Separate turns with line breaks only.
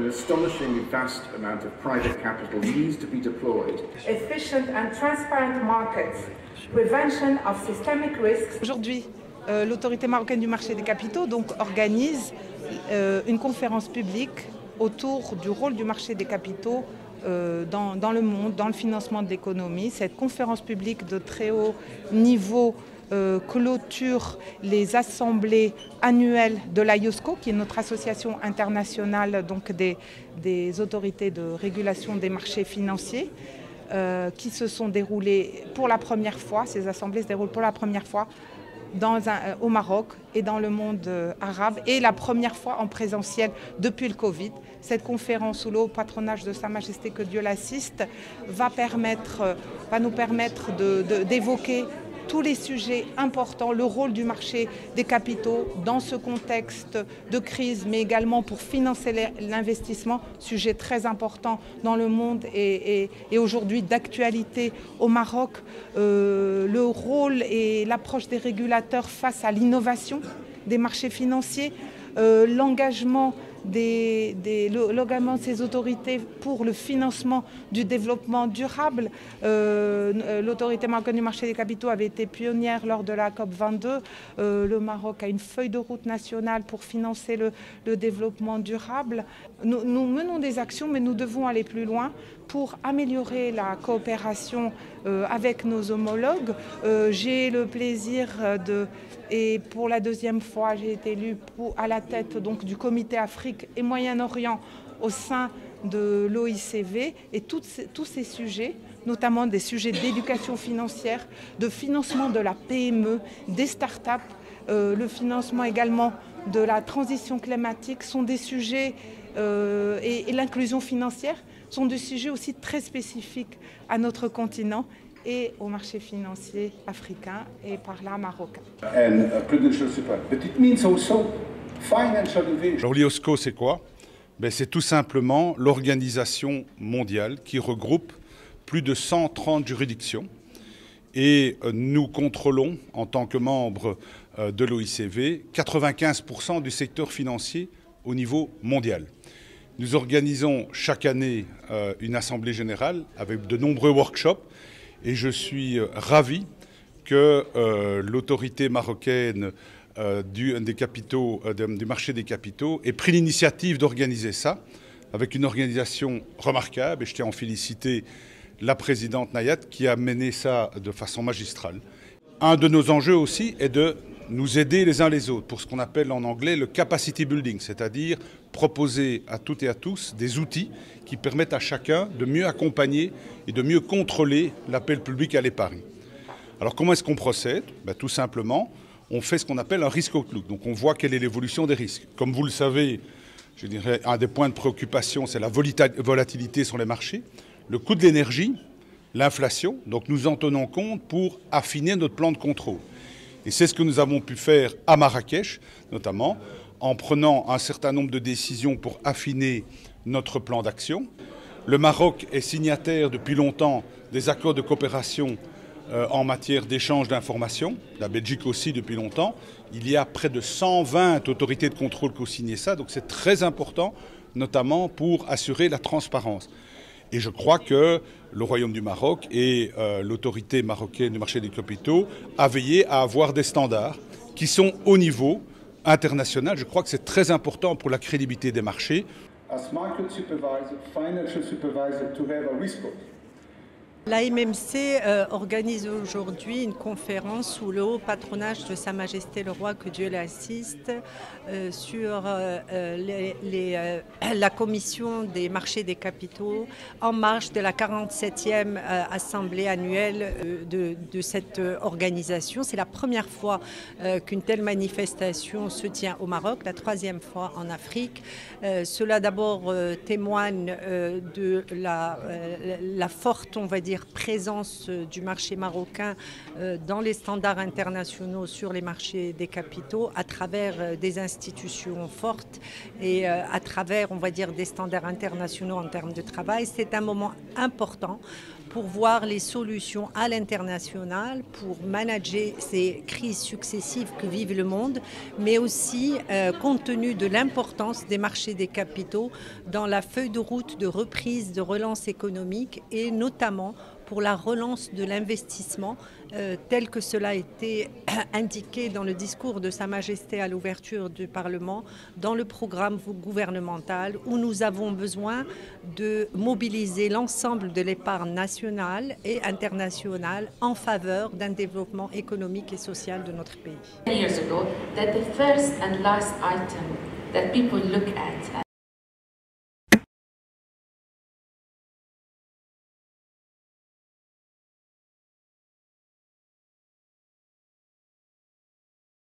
astonishingly vast amount of private capital needs to be deployed.
Efficient and transparent markets, prevention of systemic risks.
Aujourd'hui, l'autorité marocaine du marché des capitaux organise une conférence publique autour du rôle du marché des capitaux dans le monde, dans le financement de l'économie. Cette conférence publique de très haut niveau clôture les assemblées annuelles de l'IOSCO, qui est notre association internationale des autorités de régulation des marchés financiers, qui se sont déroulées pour la première fois. Ces assemblées se déroulent pour la première fois au Maroc et dans le monde arabe, et la première fois en présentiel depuis le Covid. Cette conférence sous le haut patronage de Sa Majesté, que Dieu l'assiste, va nous permettre d'évoquer tous les sujets importants, le rôle du marché des capitaux dans ce contexte de crise, mais également pour financer l'investissement, sujet très important dans le monde et aujourd'hui d'actualité au Maroc. Le rôle et l'approche des régulateurs face à l'innovation des marchés financiers, l'engagement de ces autorités pour le financement du développement durable. L'autorité marocaine du marché des capitaux avait été pionnière lors de la COP22. Le Maroc a une feuille de route nationale pour financer le développement durable. Nous menons des actions, mais nous devons aller plus loin pour améliorer la coopération avec nos homologues. J'ai le plaisir et pour la deuxième fois, j'ai été élue à la tête du comité Afrique et Moyen-Orient au sein de l'OICV, et tous ces sujets, notamment des sujets d'éducation financière, de financement de la PME, des start-up, le financement également de la transition climatique, sont des sujets, et l'inclusion financière sont des sujets aussi très spécifiques à notre continent et au marché financier africain et par là marocain.
Alors l'IOSCO, c'est quoi? C'est tout simplement l'organisation mondiale qui regroupe plus de 130 juridictions, et nous contrôlons en tant que membres de l'OICV 95% du secteur financier au niveau mondial. Nous organisons chaque année une assemblée générale avec de nombreux workshops, et je suis ravi que l'autorité marocaine du marché des capitaux ait pris l'initiative d'organiser ça avec une organisation remarquable, et je tiens à en féliciter la présidente Nayat qui a mené ça de façon magistrale. Un de nos enjeux aussi est de nous aider les uns les autres pour ce qu'on appelle en anglais le capacity building, c'est-à-dire proposer à toutes et à tous des outils qui permettent à chacun de mieux accompagner et de mieux contrôler l'appel public à l'épargne. Alors comment est-ce qu'on procède? Tout simplement, on fait ce qu'on appelle un risk outlook. Donc on voit quelle est l'évolution des risques. Comme vous le savez, je dirais un des points de préoccupation, c'est la volatilité sur les marchés, le coût de l'énergie, l'inflation. Donc nous en tenons compte pour affiner notre plan de contrôle. Et c'est ce que nous avons pu faire à Marrakech, notamment, en prenant un certain nombre de décisions pour affiner notre plan d'action. Le Maroc est signataire depuis longtemps des accords de coopération en matière d'échange d'informations. La Belgique aussi depuis longtemps. Il y a près de 120 autorités de contrôle qui ont signé ça, donc c'est très important, notamment pour assurer la transparence. Et je crois que le Royaume du Maroc et l'autorité marocaine du marché des capitaux a veillé à avoir des standards qui sont au niveau international. Je crois que c'est très important pour la crédibilité des marchés.
L'AMMC organise aujourd'hui une conférence sous le haut patronage de Sa Majesté le Roi, que Dieu l'assiste, sur la commission des marchés des capitaux en marge de la 47e assemblée annuelle de cette organisation. C'est la première fois qu'une telle manifestation se tient au Maroc, la troisième fois en Afrique. Cela d'abord témoigne de la forte, on va dire, présence du marché marocain dans les standards internationaux sur les marchés des capitaux à travers des institutions fortes et à travers, on va dire, des standards internationaux en termes de travail. C'est un moment important pour voir les solutions à l'international, pour manager ces crises successives que vive le monde, mais aussi compte tenu de l'importance des marchés des capitaux dans la feuille de route de reprise, de relance économique et notamment pour la relance de l'investissement tel que cela a été indiqué dans le discours de Sa Majesté à l'ouverture du Parlement, dans le programme gouvernemental où nous avons besoin de mobiliser l'ensemble de l'épargne nationale et internationale en faveur d'un développement économique et social de notre pays.
Years ago, that the first and last item that people look at